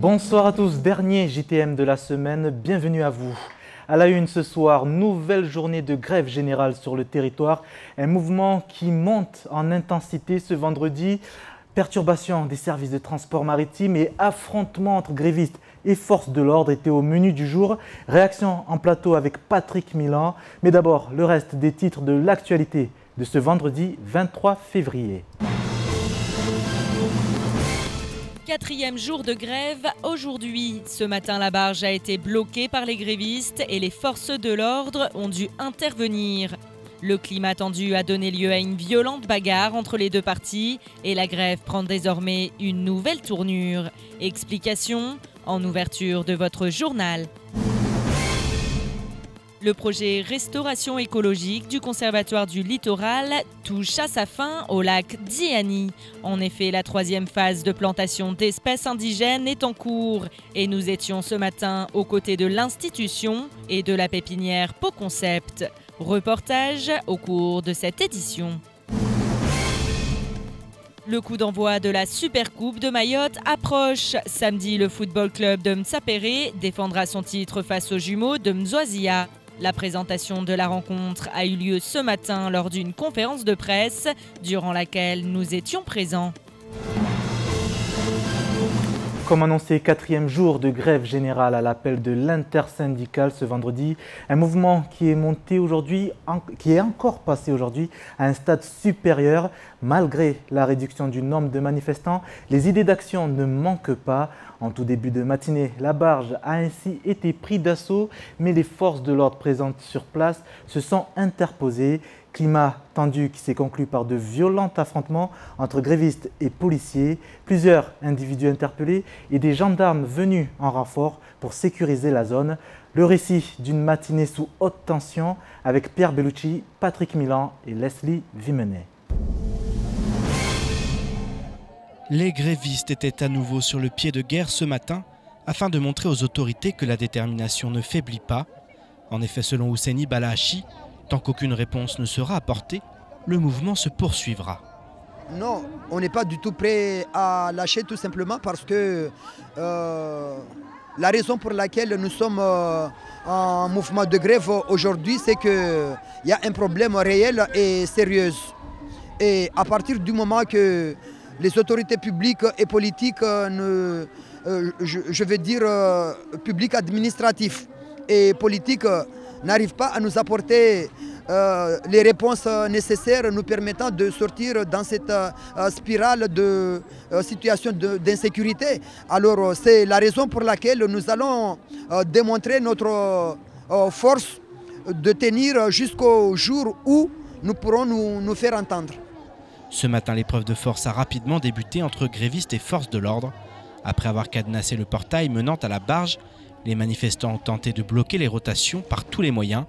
Bonsoir à tous, dernier JTM de la semaine, bienvenue à vous. À la une ce soir, nouvelle journée de grève générale sur le territoire, un mouvement qui monte en intensité ce vendredi. Perturbation des services de transport maritime et affrontement entre grévistes et forces de l'ordre étaient au menu du jour. Réaction en plateau avec Patrick Milan, mais d'abord le reste des titres de l'actualité de ce vendredi 23 février. Quatrième jour de grève aujourd'hui. Ce matin, la barge a été bloquée par les grévistes et les forces de l'ordre ont dû intervenir. Le climat tendu a donné lieu à une violente bagarre entre les deux parties et la grève prend désormais une nouvelle tournure. Explication en ouverture de votre journal. Le projet Restauration écologique du Conservatoire du Littoral touche à sa fin au lac Diani. En effet, la troisième phase de plantation d'espèces indigènes est en cours et nous étions ce matin aux côtés de l'institution et de la pépinière Pau Concept. Reportage au cours de cette édition. Le coup d'envoi de la Supercoupe de Mayotte approche. Samedi, le football club de Mtsapéré défendra son titre face aux jumeaux de Mzouazia. La présentation de la rencontre a eu lieu ce matin lors d'une conférence de presse durant laquelle nous étions présents. Comme annoncé, quatrième jour de grève générale à l'appel de l'intersyndicale ce vendredi. Un mouvement qui est monté aujourd'hui, qui est encore passé aujourd'hui à un stade supérieur. Malgré la réduction du nombre de manifestants, les idées d'action ne manquent pas. En tout début de matinée, la barge a ainsi été prise d'assaut, mais les forces de l'ordre présentes sur place se sont interposées. Climat tendu qui s'est conclu par de violents affrontements entre grévistes et policiers, plusieurs individus interpellés et des gendarmes venus en renfort pour sécuriser la zone. Le récit d'une matinée sous haute tension avec Pierre Bellucci, Patrick Milan et Leslie Vimenet. Les grévistes étaient à nouveau sur le pied de guerre ce matin afin de montrer aux autorités que la détermination ne faiblit pas. En effet, selon Ousseini Balahachi, tant qu'aucune réponse ne sera apportée, le mouvement se poursuivra. Non, on n'est pas du tout prêt à lâcher tout simplement parce que la raison pour laquelle nous sommes en mouvement de grève aujourd'hui, c'est qu'il y a un problème réel et sérieux. Et à partir du moment que les autorités publiques et politiques, je veux dire publiques administratifs et politiques, n'arrivent pas à nous apporter les réponses nécessaires nous permettant de sortir dans cette spirale de situation d'insécurité. Alors c'est la raison pour laquelle nous allons démontrer notre force de tenir jusqu'au jour où nous pourrons nous faire entendre. Ce matin, l'épreuve de force a rapidement débuté entre grévistes et forces de l'ordre. Après avoir cadenassé le portail menant à la barge, les manifestants ont tenté de bloquer les rotations par tous les moyens.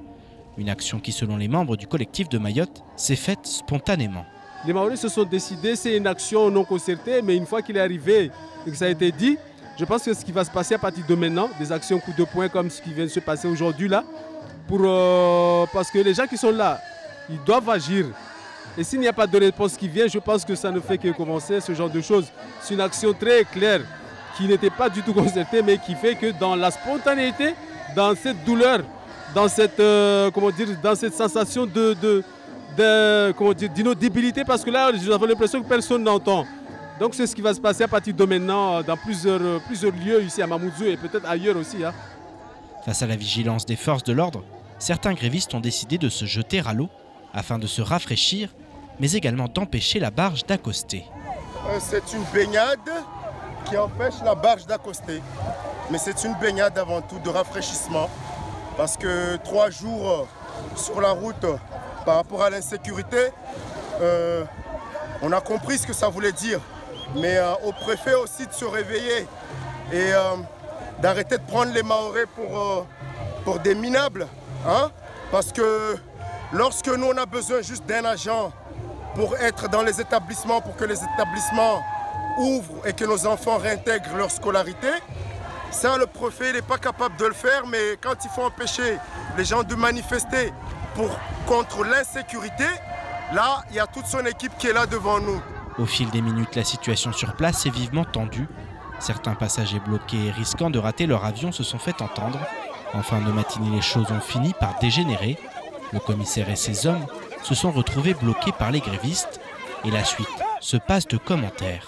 Une action qui, selon les membres du collectif de Mayotte, s'est faite spontanément. Les Maoris se sont décidés, c'est une action non concertée, mais une fois qu'il est arrivé et que ça a été dit, je pense que ce qui va se passer à partir de maintenant, des actions coup de poing comme ce qui vient de se passer aujourd'hui là, parce que les gens qui sont là, ils doivent agir. Et s'il n'y a pas de réponse qui vient, je pense que ça ne fait que commencer ce genre de choses. C'est une action très claire qui n'était pas du tout concertée, mais qui fait que dans la spontanéité, dans cette douleur, dans cette, dans cette sensation d'inaudibilité, parce que là, nous avons l'impression que personne n'entend. Donc c'est ce qui va se passer à partir de maintenant dans plusieurs lieux ici à Mamoudzou et peut-être ailleurs aussi. Face à la vigilance des forces de l'ordre, certains grévistes ont décidé de se jeter à l'eau afin de se rafraîchir, mais également d'empêcher la barge d'accoster. C'est une baignade qui empêche la barge d'accoster. Mais c'est une baignade avant tout de rafraîchissement. Parce que 3 jours sur la route par rapport à l'insécurité, on a compris ce que ça voulait dire. Mais au préfet aussi de se réveiller et d'arrêter de prendre les Mahorais pour des minables. Hein? Parce que lorsque nous on a besoin juste d'un agent pour être dans les établissements, pour que les établissements ouvrent et que nos enfants réintègrent leur scolarité, ça le préfet n'est pas capable de le faire, mais quand il faut empêcher les gens de manifester contre l'insécurité, là il y a toute son équipe qui est là devant nous. Au fil des minutes, la situation sur place est vivement tendue. Certains passagers bloqués et risquant de rater leur avion se sont fait entendre. En fin de matinée, les choses ont fini par dégénérer. Le commissaire et ses hommes se sont retrouvés bloqués par les grévistes. Et la suite se passe de commentaires.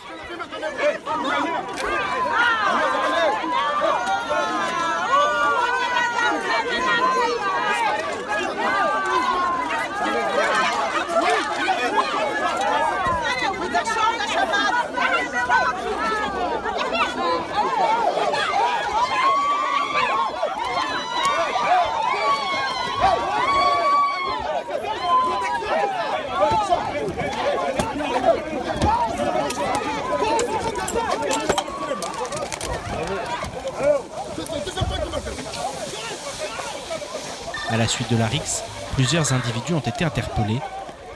À la suite de la rixe, plusieurs individus ont été interpellés.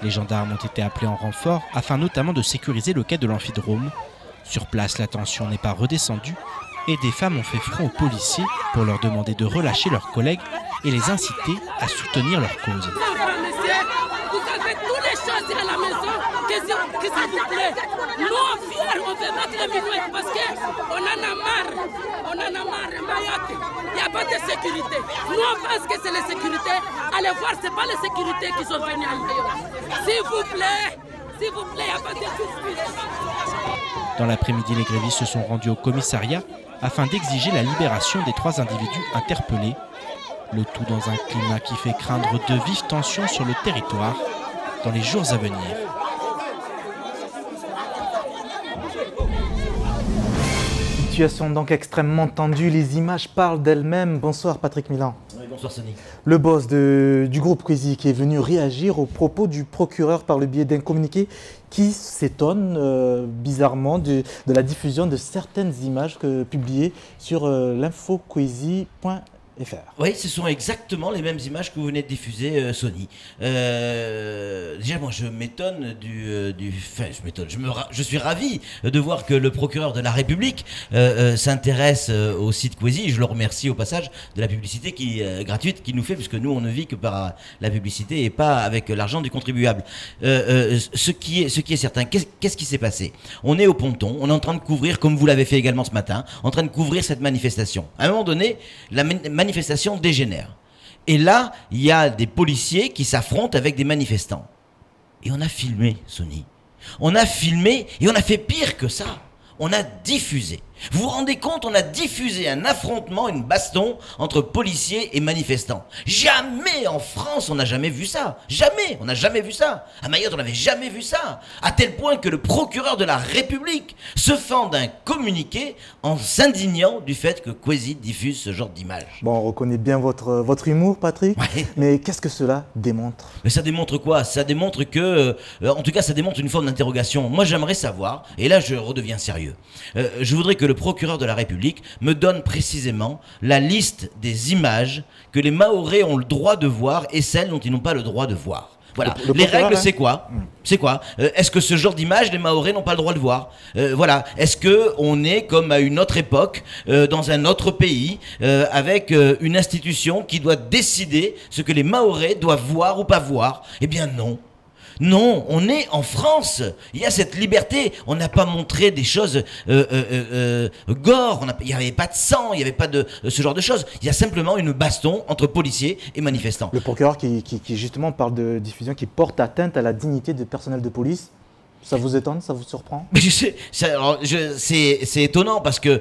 Les gendarmes ont été appelés en renfort afin notamment de sécuriser le quai de l'Amphidrome. Sur place, la tension n'est pas redescendue et des femmes ont fait front aux policiers pour leur demander de relâcher leurs collègues et les inciter à soutenir leur cause. Vous avez toutes les choses à la maison, que s'il vous plaît. Nous, on veut mettre les minouettes parce qu'on en a marre. On en a marre, Mayotte. Il n'y a pas de sécurité. Nous, on pense que c'est la sécurité. Allez voir, ce n'est pas la sécurité qui sont venus à Mayotte. S'il vous plaît, il n'y a pas de justice. Dans l'après-midi, les grévistes se sont rendus au commissariat afin d'exiger la libération des 3 individus interpellés. Le tout dans un climat qui fait craindre de vives tensions sur le territoire dans les jours à venir. Situation donc extrêmement tendue, les images parlent d'elles-mêmes. Bonsoir Patrick Milan. Oui, bonsoir Sonny. Le boss du groupe Kwezi qui est venu réagir aux propos du procureur par le biais d'un communiqué qui s'étonne bizarrement de la diffusion de certaines images publiées sur l'infokwezi.fr. Oui, ce sont exactement les mêmes images que vous venez de diffuser, Sonny. Déjà, moi, je m'étonne je suis ravi de voir que le procureur de la République s'intéresse au site Kwezi. Je le remercie au passage de la publicité gratuite qu'il nous fait, puisque nous, on ne vit que par la publicité et pas avec l'argent du contribuable. Ce qui est certain, qu'est-ce qui s'est passé? On est au ponton, on est en train de couvrir, comme vous l'avez fait également ce matin, en train de couvrir cette manifestation. À un moment donné, la manifestation dégénère. Et là, il y a des policiers qui s'affrontent avec des manifestants. Et on a filmé, Sonny. On a filmé et on a fait pire que ça. On a diffusé. Vous vous rendez compte, on a diffusé un affrontement, une baston entre policiers et manifestants. Jamais en France, on n'a jamais vu ça. Jamais, on n'a jamais vu ça. À Mayotte, on n'avait jamais vu ça. À tel point que le procureur de la République se fend d'un communiqué en s'indignant du fait que Kwezi diffuse ce genre d'image. Bon, on reconnaît bien votre humour, Patrick. Ouais. Mais qu'est-ce que cela démontre? Mais ça démontre quoi? Ça démontre que, en tout cas, ça démontre une forme d'interrogation. Moi, j'aimerais savoir, et là, je redeviens sérieux. Je voudrais que le procureur de la République me donne précisément la liste des images que les Mahorais ont le droit de voir et celles dont ils n'ont pas le droit de voir. Voilà. Les règles, c'est quoi? C'est quoi? Est-ce que ce genre d'image, les Mahorais n'ont pas le droit de voir? Voilà. Est-ce que on est comme à une autre époque, dans un autre pays, avec une institution qui doit décider ce que les Mahorais doivent voir ou pas voir? Eh bien non. Non, on est en France. Il y a cette liberté. On n'a pas montré des choses gore. Il n'y avait pas de sang, il n'y avait pas de ce genre de choses. Il y a simplement une baston entre policiers et manifestants. Le procureur qui justement parle de diffusion qui porte atteinte à la dignité du personnel de police. Ça vous étonne, ça vous surprend? C'est étonnant parce que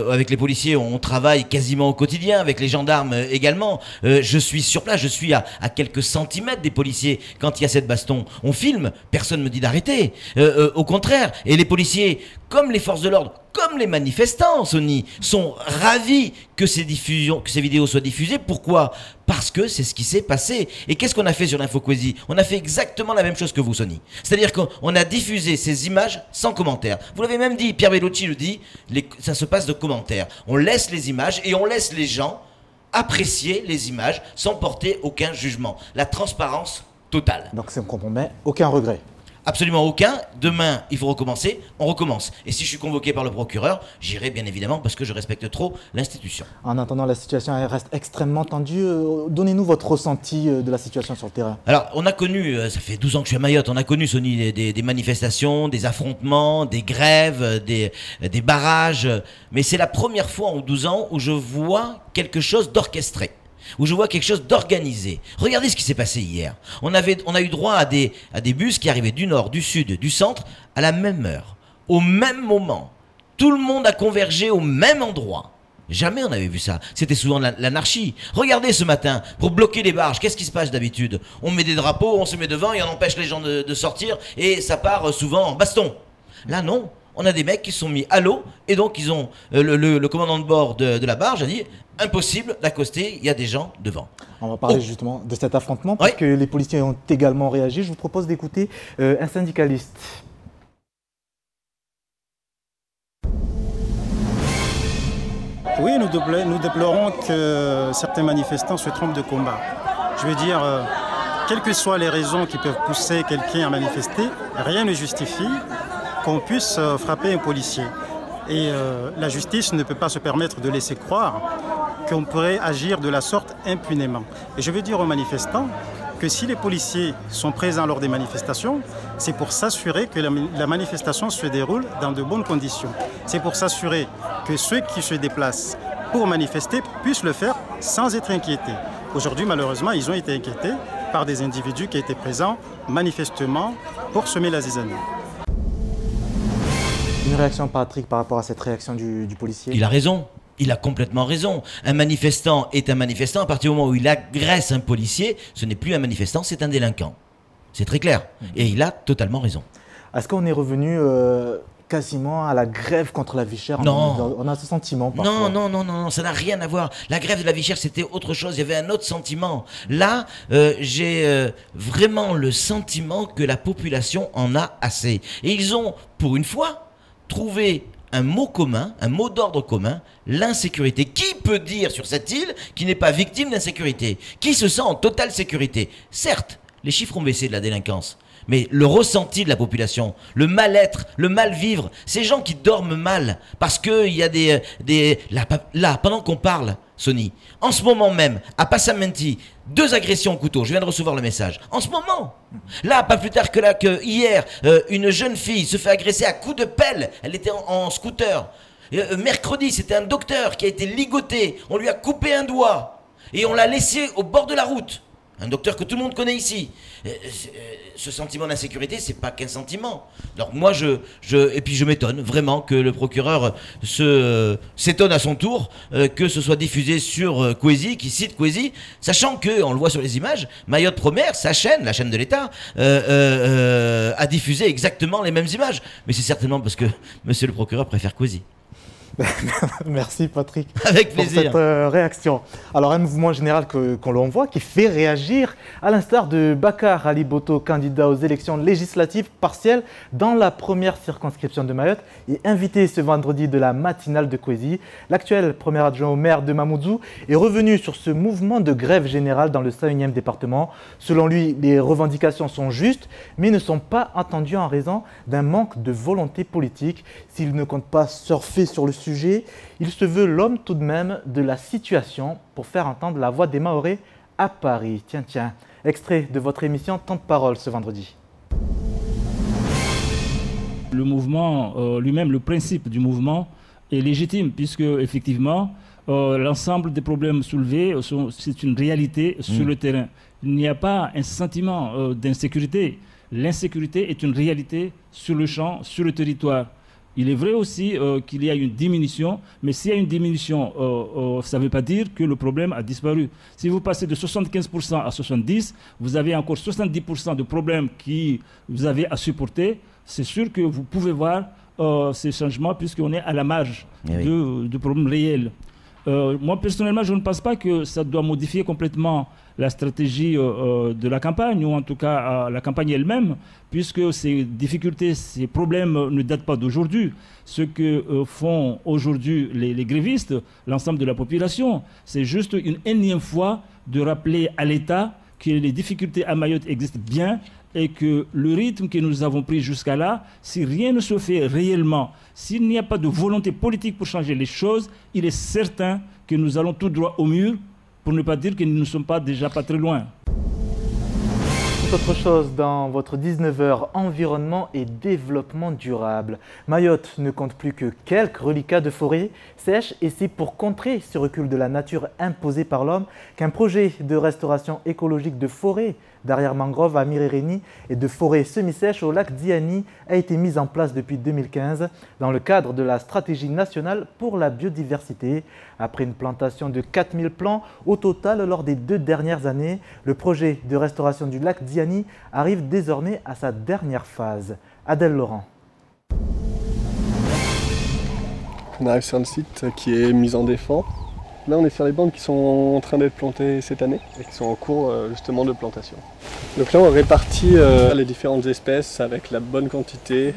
avec les policiers, on travaille quasiment au quotidien, avec les gendarmes également. Je suis sur place, je suis à quelques centimètres des policiers quand il y a cette baston. On filme, personne ne me dit d'arrêter. Au contraire, et les policiers, comme les forces de l'ordre, comme les manifestants, Sonny, sont ravis que ces vidéos soient diffusées. Pourquoi? Parce que c'est ce qui s'est passé. Et qu'est-ce qu'on a fait sur l'infokwezi? On a fait exactement la même chose que vous, Sonny. C'est-à-dire qu'on a diffusé ces images sans commentaire. Vous l'avez même dit, Pierre Bellucci le dit, ça se passe de commentaires. On laisse les images et on laisse les gens apprécier les images sans porter aucun jugement. La transparence totale. Donc si on comprend bien, aucun regret? Absolument aucun. Demain, il faut recommencer, on recommence. Et si je suis convoqué par le procureur, j'irai bien évidemment parce que je respecte trop l'institution. En attendant, la situation elle reste extrêmement tendue. Donnez-nous votre ressenti de la situation sur le terrain. Alors, on a connu, ça fait 12 ans que je suis à Mayotte, on a connu, Sony, des manifestations, des affrontements, des grèves, des barrages. Mais c'est la première fois en 12 ans où je vois quelque chose d'orchestré, où je vois quelque chose d'organisé. Regardez ce qui s'est passé hier. On a eu droit à des bus qui arrivaient du nord, du sud, du centre, à la même heure, au même moment. Tout le monde a convergé au même endroit. Jamais on avait vu ça. C'était souvent l'anarchie. Regardez ce matin, pour bloquer les barges, qu'est-ce qui se passe d'habitude? On met des drapeaux, on se met devant et on empêche les gens de sortir et ça part souvent en baston. Là non, on a des mecs qui se sont mis à l'eau et donc ils ont le commandant de bord de la barge a dit impossible d'accoster, il y a des gens devant. On va parler justement de cet affrontement parce que les policiers ont également réagi. Je vous propose d'écouter un syndicaliste. Oui, nous déplorons que certains manifestants se trompent de combat. Je veux dire, quelles que soient les raisons qui peuvent pousser quelqu'un à manifester, rien ne justifie qu'on puisse frapper un policier. Et la justice ne peut pas se permettre de laisser croire qu'on pourrait agir de la sorte impunément. Et je veux dire aux manifestants que si les policiers sont présents lors des manifestations, c'est pour s'assurer que la manifestation se déroule dans de bonnes conditions. C'est pour s'assurer que ceux qui se déplacent pour manifester puissent le faire sans être inquiétés. Aujourd'hui, malheureusement, ils ont été inquiétés par des individus qui étaient présents manifestement pour semer la zizanie. Une réaction, Patrick, par rapport à cette réaction du policier? Il a raison. Il a complètement raison. Un manifestant est un manifestant. À partir du moment où il agresse un policier, ce n'est plus un manifestant, c'est un délinquant. C'est très clair. Et il a totalement raison. Est-ce qu'on est revenu quasiment à la grève contre la vie chère? Non. On a ce sentiment parfois. Non, ça n'a rien à voir. La grève de la vie chère, c'était autre chose. Il y avait un autre sentiment. Là, j'ai vraiment le sentiment que la population en a assez. Et ils ont, pour une fois, trouvé un mot commun, un mot d'ordre commun, l'insécurité. Qui peut dire sur cette île qu'il n'est pas victime d'insécurité? Qui se sent en totale sécurité? Certes, les chiffres ont baissé de la délinquance, mais le ressenti de la population, le mal-être, le mal-vivre, ces gens qui dorment mal, parce qu'il y a là, pendant qu'on parle, Sony, en ce moment même, à Passamenti, 2 agressions au couteau, je viens de recevoir le message, en ce moment, là, pas plus tard que hier, une jeune fille se fait agresser à coups de pelle, elle était en scooter. Mercredi, c'était un docteur qui a été ligoté, on lui a coupé un doigt, et on l'a laissé au bord de la route. Un docteur que tout le monde connaît ici. Ce sentiment d'insécurité, c'est pas qu'un sentiment. Alors moi, et puis je m'étonne vraiment que le procureur s'étonne à son tour que ce soit diffusé sur Kwezi, qui cite Kwezi, sachant que, on le voit sur les images, Mayotte Première, sa chaîne, la chaîne de l'État, a diffusé exactement les mêmes images. Mais c'est certainement parce que monsieur le procureur préfère Kwezi. Merci Patrick. Avec plaisir. Pour cette réaction. Alors un mouvement général qu'on l'on voit qui fait réagir, à l'instar de Bakar Ali Boto, candidat aux élections législatives partielles dans la première circonscription de Mayotte et invité ce vendredi de la matinale de Kwezi. L'actuel premier adjoint au maire de Mamoudzou est revenu sur ce mouvement de grève générale dans le 101e département. Selon lui, les revendications sont justes mais ne sont pas entendues en raison d'un manque de volonté politique. S'il ne compte pas surfer sur le sujet, il se veut l'homme tout de même de la situation pour faire entendre la voix des Mahorais à Paris. Tiens, extrait de votre émission Temps de parole ce vendredi. Le mouvement lui-même, le principe du mouvement est légitime puisque effectivement l'ensemble des problèmes soulevés, c'est une réalité sur le terrain. Il n'y a pas un sentiment d'insécurité. L'insécurité est une réalité sur le champ, sur le territoire. Il est vrai aussi qu'il y a une diminution, mais s'il y a une diminution, ça ne veut pas dire que le problème a disparu. Si vous passez de 75% à 70%, vous avez encore 70% de problèmes que vous avez à supporter. C'est sûr que vous pouvez voir ces changements puisqu'on est à la marge de problèmes réels. Moi, personnellement, je ne pense pas que ça doit modifier complètement la stratégie de la campagne, ou en tout cas la campagne elle-même, puisque ces difficultés, ces problèmes ne datent pas d'aujourd'hui. Ce que font aujourd'hui les grévistes, l'ensemble de la population, c'est juste une énième fois de rappeler à l'État que les difficultés à Mayotte existent bien et que le rythme que nous avons pris jusqu'à là, si rien ne se fait réellement, s'il n'y a pas de volonté politique pour changer les choses, il est certain que nous allons tout droit au mur, pour ne pas dire que nous ne sommes pas déjà pas très loin. Autre chose dans votre 19h environnement et développement durable. Mayotte ne compte plus que quelques reliquats de forêts sèches et c'est pour contrer ce recul de la nature imposé par l'homme qu'un projet de restauration écologique de forêts d'arrière-mangrove à Mirereni et de forêts semi-sèches au lac Diani a été mis en place depuis 2015 dans le cadre de la stratégie nationale pour la biodiversité. Après une plantation de 4000 plants au total lors des 2 dernières années, le projet de restauration du lac Diani arrive désormais à sa dernière phase. Adèle Laurent. On arrive sur un site qui est mis en défend. Là, on est sur les bandes qui sont en train d'être plantées cette année et qui sont en cours justement de plantation. Donc là, on répartit les différentes espèces avec la bonne quantité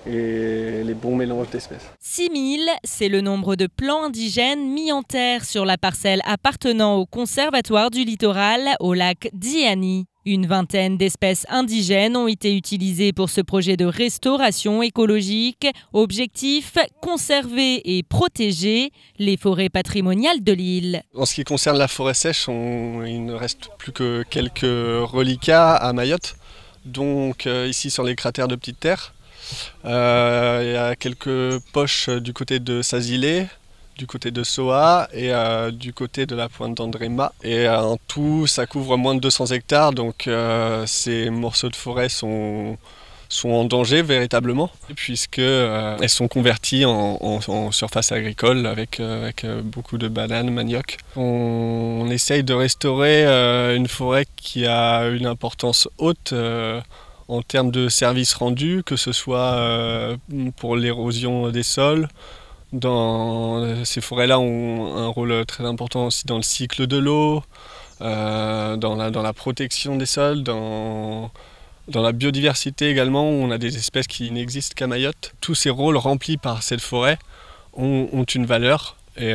et les bons mélanges d'espèces. 6000, c'est le nombre de plants indigènes mis en terre sur la parcelle appartenant au Conservatoire du littoral au lac Diani. Une vingtaine d'espèces indigènes ont été utilisées pour ce projet de restauration écologique. Objectif, conserver et protéger les forêts patrimoniales de l'île. En ce qui concerne la forêt sèche, il ne reste plus que quelques reliquats à Mayotte. Donc ici sur les cratères de Petite Terre, il y a quelques poches du côté de Sazilé, du côté de Soa et du côté de la pointe d'Andréma. Et en tout, ça couvre moins de 200 hectares, donc ces morceaux de forêt sont en danger véritablement, puisqu'elles sont converties en surface agricole avec beaucoup de bananes, manioc. On essaye de restaurer une forêt qui a une importance haute en termes de services rendus, que ce soit pour l'érosion des sols. Ces forêts-là ont un rôle très important aussi dans le cycle de l'eau, dans la protection des sols, dans la biodiversité également. On a des espèces qui n'existent qu'à Mayotte. Tous ces rôles remplis par cette forêt ont une valeur et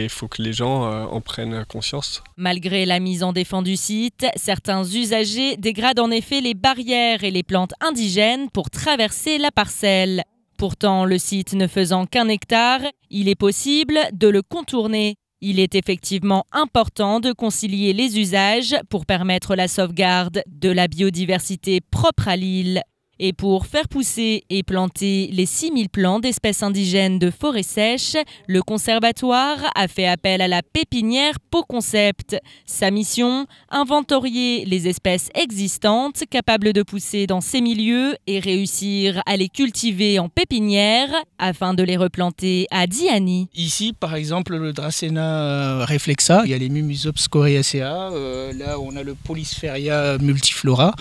il faut que les gens en prennent conscience. Malgré la mise en défense du site, certains usagers dégradent en effet les barrières et les plantes indigènes pour traverser la parcelle. Pourtant, le site ne faisant qu'1 hectare, il est possible de le contourner. Il est effectivement important de concilier les usages pour permettre la sauvegarde de la biodiversité propre à l'île. Et pour faire pousser et planter les 6000 plants d'espèces indigènes de forêts sèches, le Conservatoire a fait appel à la pépinière PoConcept. Sa mission, inventorier les espèces existantes capables de pousser dans ces milieux et réussir à les cultiver en pépinière afin de les replanter à Diani. Ici, par exemple, le Dracena reflexa, il y a les Mumusops coriacea, là on a le Polysphaeria multiflora,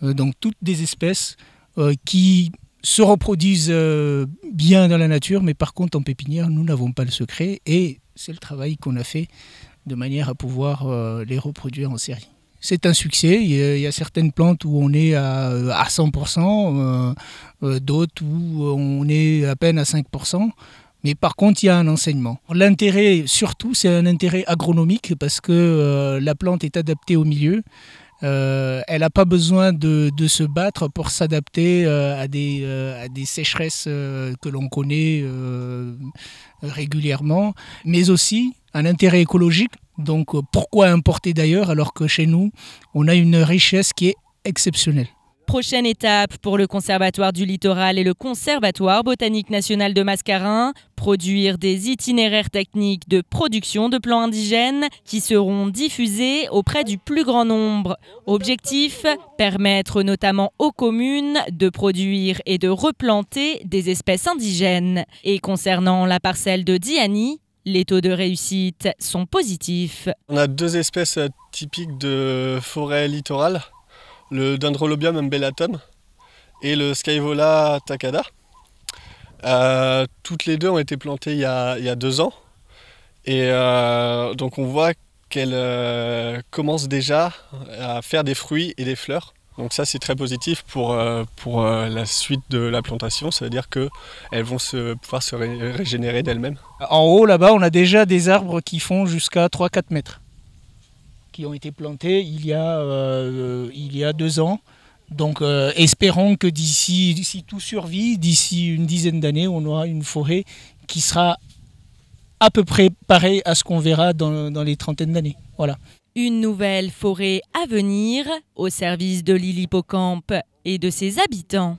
donc toutes des espèces qui se reproduisent bien dans la nature, mais par contre en pépinière, nous n'avons pas le secret et c'est le travail qu'on a fait de manière à pouvoir les reproduire en série. C'est un succès, il y a certaines plantes où on est à 100%, d'autres où on est à peine à 5%. Mais par contre, il y a un enseignement. L'intérêt, surtout, c'est un intérêt agronomique parce que la plante est adaptée au milieu. Elle n'a pas besoin de se battre pour s'adapter à des sécheresses que l'on connaît régulièrement, mais aussi un intérêt écologique. Donc pourquoi importer d'ailleurs alors que chez nous, on a une richesse qui est exceptionnelle. Prochaine étape pour le Conservatoire du littoral et le Conservatoire botanique national de Mascarin, produire des itinéraires techniques de production de plants indigènes qui seront diffusés auprès du plus grand nombre. Objectif, permettre notamment aux communes de produire et de replanter des espèces indigènes. Et concernant la parcelle de Diani, les taux de réussite sont positifs. On a 2 espèces typiques de forêt littorale. Le Dendrolobium umbellatum et le Scaevola takada. Toutes les 2 ont été plantées il y a 2 ans. Et donc on voit qu'elles commencent déjà à faire des fruits et des fleurs. Donc ça c'est très positif pour la suite de la plantation. Ça veut dire qu'elles vont pouvoir se régénérer d'elles-mêmes. En haut là-bas on a déjà des arbres qui font jusqu'à 3-4 mètres. Qui ont été plantés il y a 2 ans. Donc espérons que d'ici tout survit, d'ici une dizaine d'années, on aura une forêt qui sera à peu près pareille à ce qu'on verra dans les trentaines d'années. Voilà. Une nouvelle forêt à venir au service de l'île Hippocampe et de ses habitants.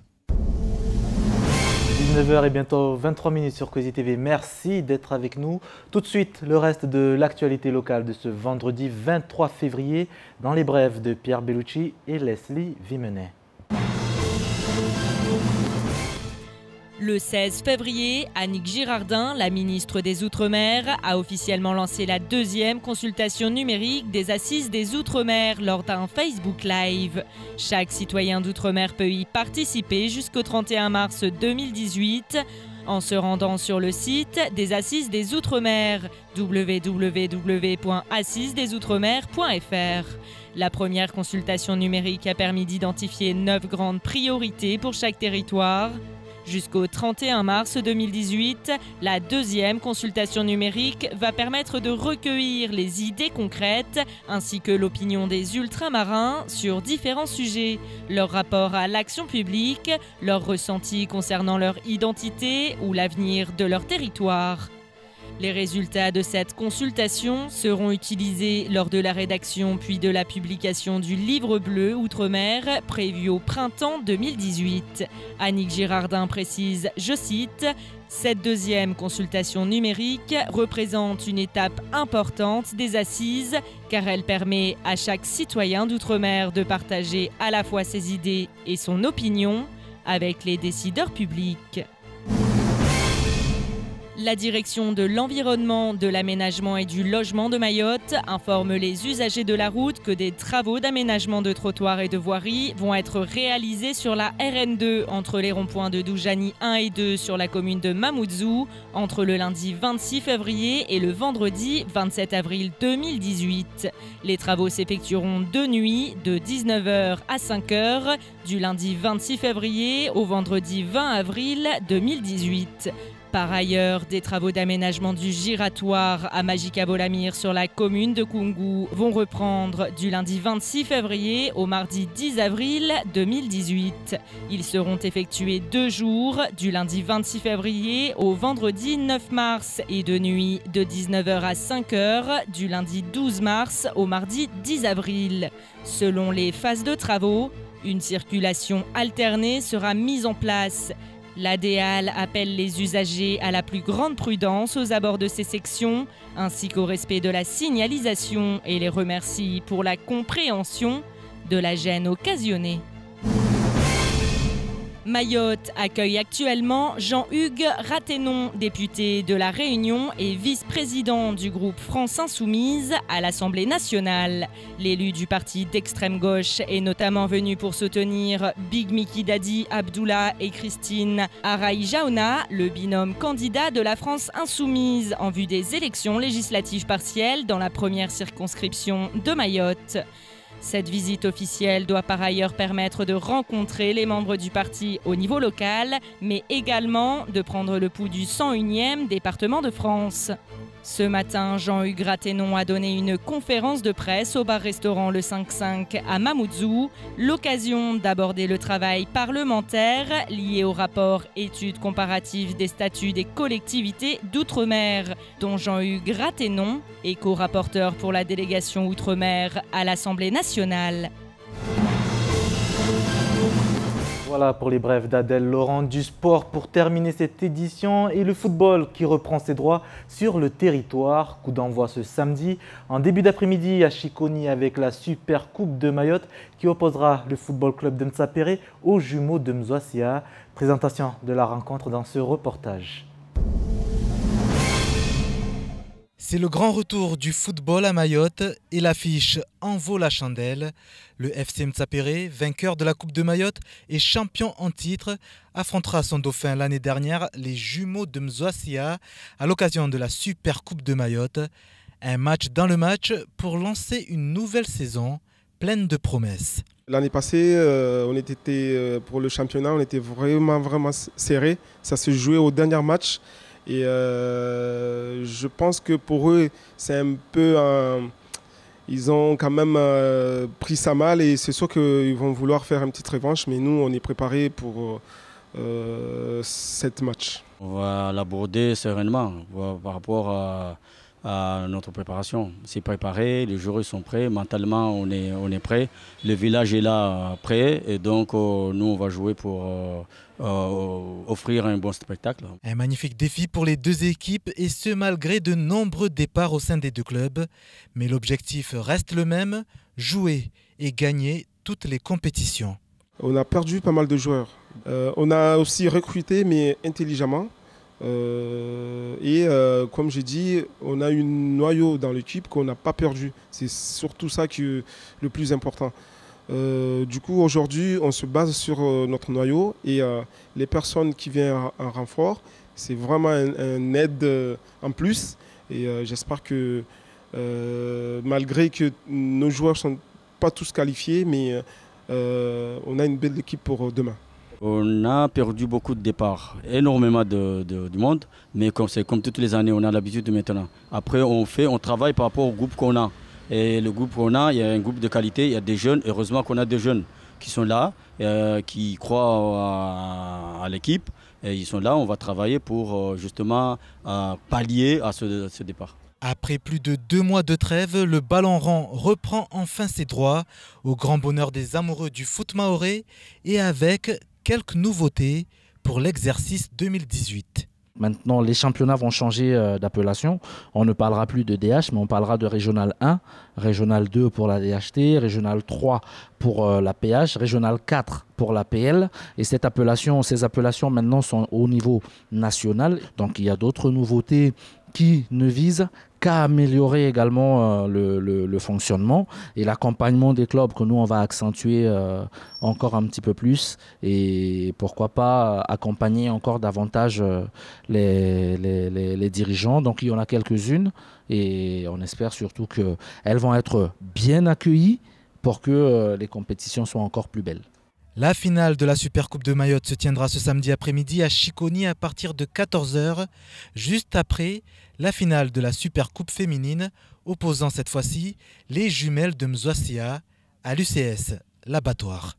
19h et bientôt 23 minutes sur Kosi TV. Merci d'être avec nous. Tout de suite, le reste de l'actualité locale de ce vendredi 23 février dans les brèves de Pierre Bellucci et Leslie Vimenet. Le 16 février, Annick Girardin, la ministre des Outre-mer, a officiellement lancé la deuxième consultation numérique des Assises des Outre-mer lors d'un Facebook Live. Chaque citoyen d'Outre-mer peut y participer jusqu'au 31 mars 2018 en se rendant sur le site des Assises des Outre-mer, www.assisesdesoutre-mer.fr. La première consultation numérique a permis d'identifier 9 grandes priorités pour chaque territoire. Jusqu'au 31 mars 2018, la deuxième consultation numérique va permettre de recueillir les idées concrètes ainsi que l'opinion des ultramarins sur différents sujets, leur rapport à l'action publique, leurs ressentis concernant leur identité ou l'avenir de leur territoire. Les résultats de cette consultation seront utilisés lors de la rédaction puis de la publication du livre bleu Outre-mer prévu au printemps 2018. Annick Girardin précise, je cite, « Cette deuxième consultation numérique représente une étape importante des assises car elle permet à chaque citoyen d'Outre-mer de partager à la fois ses idées et son opinion avec les décideurs publics. » La direction de l'environnement, de l'aménagement et du logement de Mayotte informe les usagers de la route que des travaux d'aménagement de trottoirs et de voiries vont être réalisés sur la RN2 entre les ronds-points de Doujani 1 et 2 sur la commune de Mamoudzou entre le lundi 26 février et le vendredi 27 avril 2018. Les travaux s'effectueront de nuit de 19h à 5h du lundi 26 février au vendredi 20 avril 2018. Par ailleurs, des travaux d'aménagement du giratoire à Majika-Bolamir sur la commune de Koungou vont reprendre du lundi 26 février au mardi 10 avril 2018. Ils seront effectués 2 jours, du lundi 26 février au vendredi 9 mars et de nuit de 19h à 5h, du lundi 12 mars au mardi 10 avril. Selon les phases de travaux, une circulation alternée sera mise en place. L'ADEAL appelle les usagers à la plus grande prudence aux abords de ces sections, ainsi qu'au respect de la signalisation et les remercie pour la compréhension de la gêne occasionnée. Mayotte accueille actuellement Jean-Hugues Raténon, député de La Réunion et vice-président du groupe France Insoumise à l'Assemblée nationale. L'élu du parti d'extrême gauche est notamment venu pour soutenir Big Mickey Daddy Abdullah et Christine Araï Jaona, le binôme candidat de la France Insoumise en vue des élections législatives partielles dans la première circonscription de Mayotte. Cette visite officielle doit par ailleurs permettre de rencontrer les membres du parti au niveau local, mais également de prendre le pouls du 101e département de France. Ce matin, Jean-Hugues Raténon a donné une conférence de presse au bar-restaurant Le 5-5 à Mamoudzou, l'occasion d'aborder le travail parlementaire lié au rapport études comparatives des statuts des collectivités d'outre-mer, dont Jean-Hugues Raténon est co-rapporteur pour la délégation outre-mer à l'Assemblée nationale. Voilà pour les brèves d'Adèle Laurent du sport pour terminer cette édition et le football qui reprend ses droits sur le territoire. Coup d'envoi ce samedi en début d'après-midi à Chiconi avec la Super Coupe de Mayotte qui opposera le football club de Msapéré aux jumeaux de Mzoasia. Présentation de la rencontre dans ce reportage. C'est le grand retour du football à Mayotte et l'affiche en vaut la chandelle. Le FC Msapéré, vainqueur de la Coupe de Mayotte et champion en titre, affrontera son dauphin l'année dernière, les jumeaux de Mzoasia, à l'occasion de la Super Coupe de Mayotte. Un match dans le match pour lancer une nouvelle saison pleine de promesses. L'année passée, pour le championnat, on était vraiment serré. Ça se jouait au dernier match. Et je pense que pour eux, c'est un peu ils ont quand même pris ça mal et c'est sûr qu'ils vont vouloir faire une petite revanche. Mais nous, on est préparés pour cette match. On va l'aborder sereinement par rapport à notre préparation. C'est préparé, les joueurs sont prêts, mentalement on est prêt, le village est là prêt et donc nous on va jouer pour offrir un bon spectacle. Un magnifique défi pour les deux équipes et ce malgré de nombreux départs au sein des deux clubs. Mais l'objectif reste le même, jouer et gagner toutes les compétitions. On a perdu pas mal de joueurs. On a aussi recruté mais intelligemment. Comme j'ai dit, on a un noyau dans l'équipe qu'on n'a pas perdu. C'est surtout ça qui est le plus important. Du coup, aujourd'hui, on se base sur notre noyau et les personnes qui viennent en renfort, c'est vraiment un aide en plus. Et j'espère que malgré que nos joueurs ne sont pas tous qualifiés, mais on a une belle équipe pour demain. On a perdu beaucoup de départs, énormément du monde, mais c'est comme toutes les années, on a l'habitude maintenant. Après, on travaille par rapport au groupe qu'on a. Et le groupe qu'on a, il y a un groupe de qualité, il y a des jeunes, heureusement qu'on a des jeunes qui sont là, qui croient à l'équipe. Et ils sont là, on va travailler pour justement pallier à ce départ. Après plus de 2 mois de trêve, le ballon rond reprend enfin ses droits, au grand bonheur des amoureux du foot mahorais et avec quelques nouveautés pour l'exercice 2018. Maintenant, les championnats vont changer d'appellation. On ne parlera plus de DH, mais on parlera de Régional 1, Régional 2 pour la DHT, Régional 3 pour la PH, Régional 4 pour la PL. Et ces appellations maintenant sont au niveau national. Donc il y a d'autres nouveautés qui ne visent qu'à améliorer également le fonctionnement et l'accompagnement des clubs que nous on va accentuer encore un petit peu plus et pourquoi pas accompagner encore davantage les dirigeants. Donc il y en a quelques-unes et on espère surtout qu'elles vont être bien accueillies pour que les compétitions soient encore plus belles. La finale de la Supercoupe de Mayotte se tiendra ce samedi après-midi à Chiconi à partir de 14 h, juste après la finale de la Supercoupe féminine, opposant cette fois-ci les jumelles de Mzouassia à l'UCS L'Abattoir.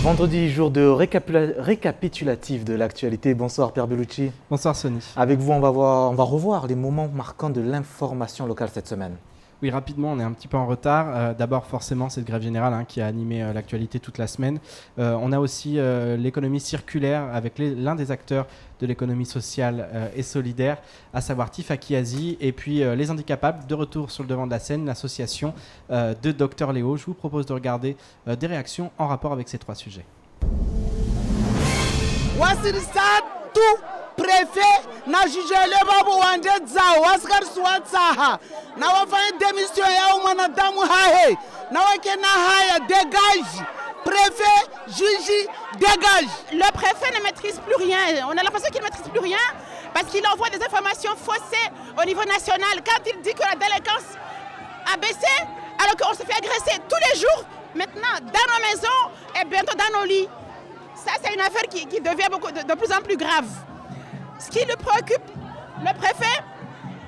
Vendredi, jour de récapitulatif de l'actualité. Bonsoir Pierre Bellucci. Bonsoir Sonny. Avec vous, on va revoir les moments marquants de l'information locale cette semaine. Oui, rapidement, on est un petit peu en retard. D'abord, forcément, cette grève générale qui a animé l'actualité toute la semaine. On a aussi l'économie circulaire avec l'un des acteurs de l'économie sociale et solidaire, à savoir Tifa Kiazi, et puis les handicapables, de retour sur le devant de la scène, l'association de Dr Léo. Je vous propose de regarder des réactions en rapport avec ces 3 sujets. Préfet na jijele babu wande zao askar swatsaha na wafanye démission ya mwanadamu hahe na weke na haya dégage. Préfet, juge, dégage. Le préfet ne maîtrise plus rien. On a l'impression qu'il ne maîtrise plus rien parce qu'il envoie des informations faussées au niveau national. Quand il dit que la délinquance a baissé, alors qu'on se fait agresser tous les jours, maintenant dans nos maisons et bientôt dans nos lits. Ça, c'est une affaire qui devient de plus en plus grave. Ce qui le préoccupe, le préfet,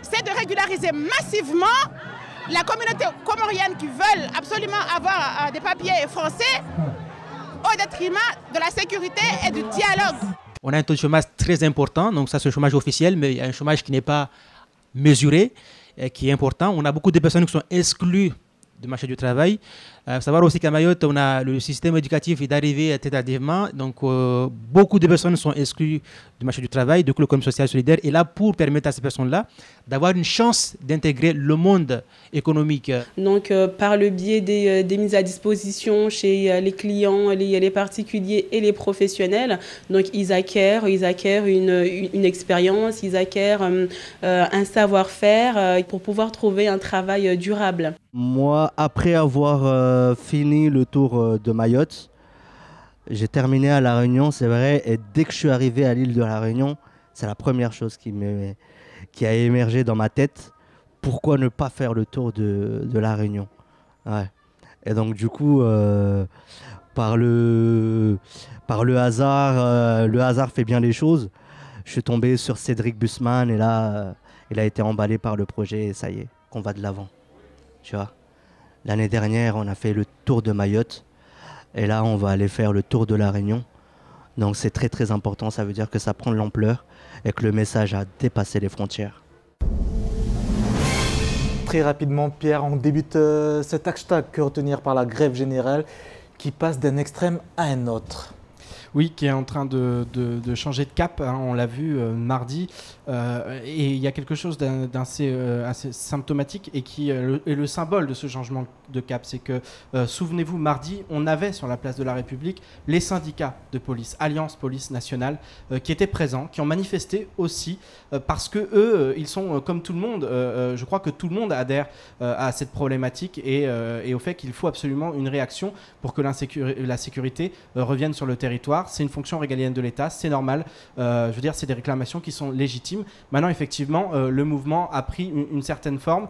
c'est de régulariser massivement la communauté comorienne qui veulent absolument avoir des papiers français au détriment de la sécurité et du dialogue. On a un taux de chômage très important, donc ça c'est le chômage officiel, mais il y a un chômage qui n'est pas mesuré, et qui est important. On a beaucoup de personnes qui sont exclues du marché du travail. Il faut savoir aussi qu'à Mayotte, on a le système éducatif est arrivé tardivement, donc beaucoup de personnes sont exclues du marché du travail, de l'économie sociale solidaire, et là pour permettre à ces personnes-là d'avoir une chance d'intégrer le monde économique. Donc par le biais des mises à disposition chez les clients, les particuliers et les professionnels, donc ils acquièrent une expérience, ils acquièrent un savoir-faire pour pouvoir trouver un travail durable. Moi, après avoir fini le tour de Mayotte, j'ai terminé à La Réunion, c'est vrai, et dès que je suis arrivé à l'île de La Réunion, c'est la première chose qui a émergé dans ma tête. Pourquoi ne pas faire le tour de La Réunion? Ouais. Et donc du coup, par le hasard fait bien les choses. Je suis tombé sur Cédric Bussman et là, il a été emballé par le projet et ça y est. qu'on va de l'avant. Tu vois. L'année dernière, on a fait le tour de Mayotte. Et là, on va aller faire le tour de la Réunion. Donc c'est très très important. Ça veut dire que ça prend de l'ampleur et que le message a dépassé les frontières. Très rapidement, Pierre, on débute cet hashtag que retenir par la grève générale qui passe d'un extrême à un autre. Oui, qui est en train de changer de cap, hein, on l'a vu mardi, et il y a quelque chose assez symptomatique et qui est le symbole de ce changement de cap. C'est que, souvenez-vous, mardi, on avait sur la place de la République les syndicats de police, Alliance Police Nationale, qui étaient présents, qui ont manifesté aussi, parce que eux, ils sont comme tout le monde, je crois que tout le monde adhère à cette problématique et au fait qu'il faut absolument une réaction pour que la sécurité revienne sur le territoire. C'est une fonction régalienne de l'État, c'est normal. Je veux dire, c'est des réclamations qui sont légitimes. Maintenant, effectivement, le mouvement a pris une certaine forme,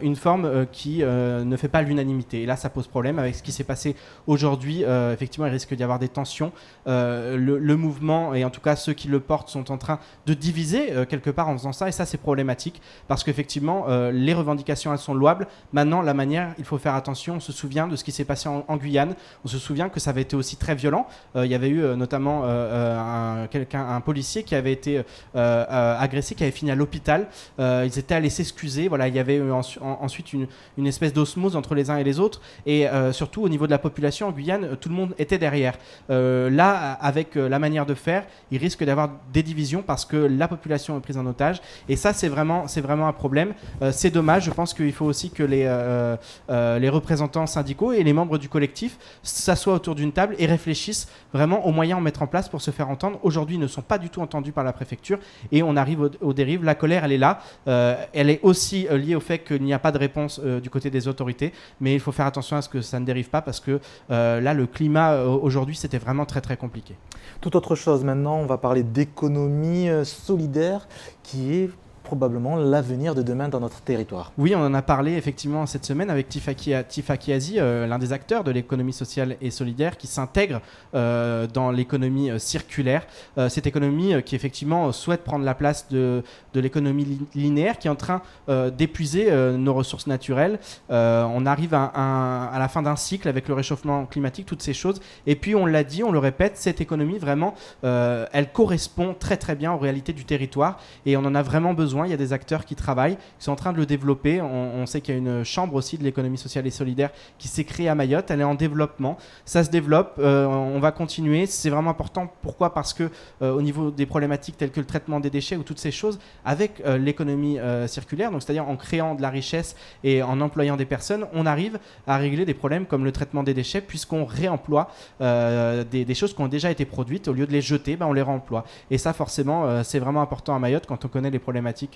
une forme qui ne fait pas l'unanimité. Et là, ça pose problème avec ce qui s'est passé aujourd'hui. Effectivement, il risque d'y avoir des tensions. Le mouvement, et en tout cas ceux qui le portent, sont en train de diviser quelque part en faisant ça. Et ça, c'est problématique parce qu'effectivement, les revendications, elles sont louables. Maintenant, la manière, il faut faire attention. On se souvient de ce qui s'est passé en Guyane. On se souvient que ça avait été aussi très violent. Il y avait eu notamment un policier qui avait été agressé, qui avait fini à l'hôpital. Ils étaient allés s'excuser. Voilà, il y avait eu ensuite une espèce d'osmose entre les uns et les autres. Et surtout, au niveau de la population en Guyane, tout le monde était derrière. Là, avec la manière de faire, il risque d'avoir des divisions parce que la population est prise en otage. Et ça, c'est vraiment un problème. C'est dommage. Je pense qu'il faut aussi que les représentants syndicaux et les membres du collectif s'assoient autour d'une table et réfléchissent vraiment aux moyens à mettre en place pour se faire entendre. Aujourd'hui, ils ne sont pas du tout entendus par la préfecture et on arrive aux dérives. La colère, elle est là. Elle est aussi liée au fait qu'il n'y a pas de réponse du côté des autorités, mais il faut faire attention à ce que ça ne dérive pas parce que là, le climat aujourd'hui, c'était vraiment très très compliqué. Tout autre chose maintenant, on va parler d'économie solidaire qui est probablement l'avenir de demain dans notre territoire. Oui, on en a parlé effectivement cette semaine avec Tifa Kiazi, l'un des acteurs de l'économie sociale et solidaire qui s'intègre dans l'économie circulaire. Cette économie qui effectivement souhaite prendre la place de l'économie linéaire qui est en train d'épuiser nos ressources naturelles. On arrive à la fin d'un cycle avec le réchauffement climatique, toutes ces choses. Et puis on l'a dit, on le répète, cette économie vraiment, elle correspond très très bien aux réalités du territoire et on en a vraiment besoin. Il y a des acteurs qui travaillent, qui sont en train de le développer. On sait qu'il y a une chambre aussi de l'économie sociale et solidaire qui s'est créée à Mayotte. Elle est en développement. Ça se développe. On va continuer. C'est vraiment important. Pourquoi ? Parce que au niveau des problématiques telles que le traitement des déchets ou toutes ces choses, avec l'économie circulaire, donc c'est-à-dire en créant de la richesse et en employant des personnes, on arrive à régler des problèmes comme le traitement des déchets puisqu'on réemploie des choses qui ont déjà été produites. Au lieu de les jeter, on les réemploie. Et ça, forcément, c'est vraiment important à Mayotte quand on connaît les problématiques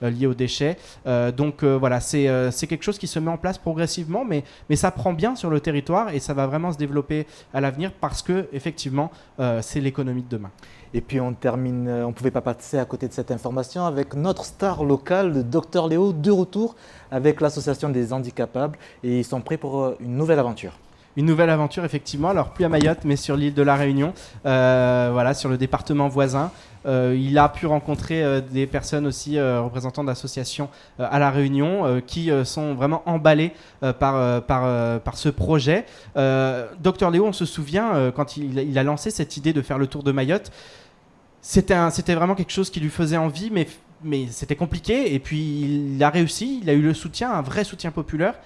liées aux déchets. Donc voilà, c'est quelque chose qui se met en place progressivement, mais ça prend bien sur le territoire et ça va vraiment se développer à l'avenir parce que effectivement, c'est l'économie de demain. Et puis on termine, on ne pouvait pas passer à côté de cette information avec notre star locale, le Dr Léo, de retour avec l'association des handicapables et ils sont prêts pour une nouvelle aventure. Une nouvelle aventure, effectivement. Alors, plus à Mayotte, mais sur l'île de la Réunion, voilà, sur le département voisin. Il a pu rencontrer des personnes aussi représentants d'associations à la Réunion qui sont vraiment emballées par ce projet. Dr Léo, on se souvient, quand il a lancé cette idée de faire le tour de Mayotte, c'était vraiment quelque chose qui lui faisait envie, mais c'était compliqué et puis il a réussi, il a eu le soutien, un vrai soutien populaire,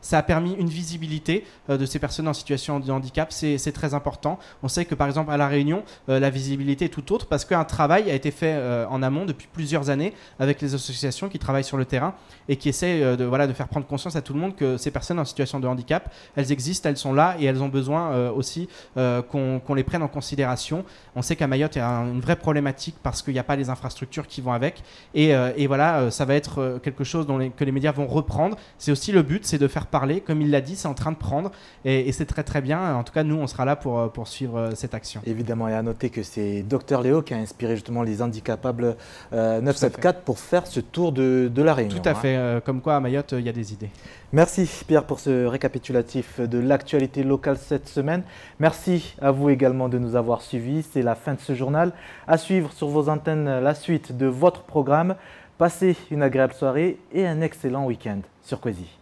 ça a permis une visibilité de ces personnes en situation de handicap, c'est très important. On sait que par exemple à La Réunion, la visibilité est tout autre parce qu'un travail a été fait en amont depuis plusieurs années avec les associations qui travaillent sur le terrain et qui essaient de faire prendre conscience à tout le monde que ces personnes en situation de handicap, elles existent, elles sont là et elles ont besoin aussi qu'on les prenne en considération. On sait qu'à Mayotte, il y a une vraie problématique parce qu'il n'y a pas les infrastructures qui vont avec et voilà, ça va être quelque chose que les médias vont reprendre. C'est aussi le but, c'est de faire parler, comme il l'a dit, c'est en train de prendre et c'est très très bien. En tout cas, nous on sera là pour suivre cette action. Évidemment, et à noter que c'est Dr Léo qui a inspiré justement les handicapables 974 pour faire ce tour de la Réunion. Tout à fait, comme quoi à Mayotte il y a des idées. Merci Pierre pour ce récapitulatif de l'actualité locale cette semaine. Merci à vous également de nous avoir suivis. C'est la fin de ce journal. À suivre sur vos antennes la suite de votre programme. Passez une agréable soirée et un excellent week-end sur Kwezi.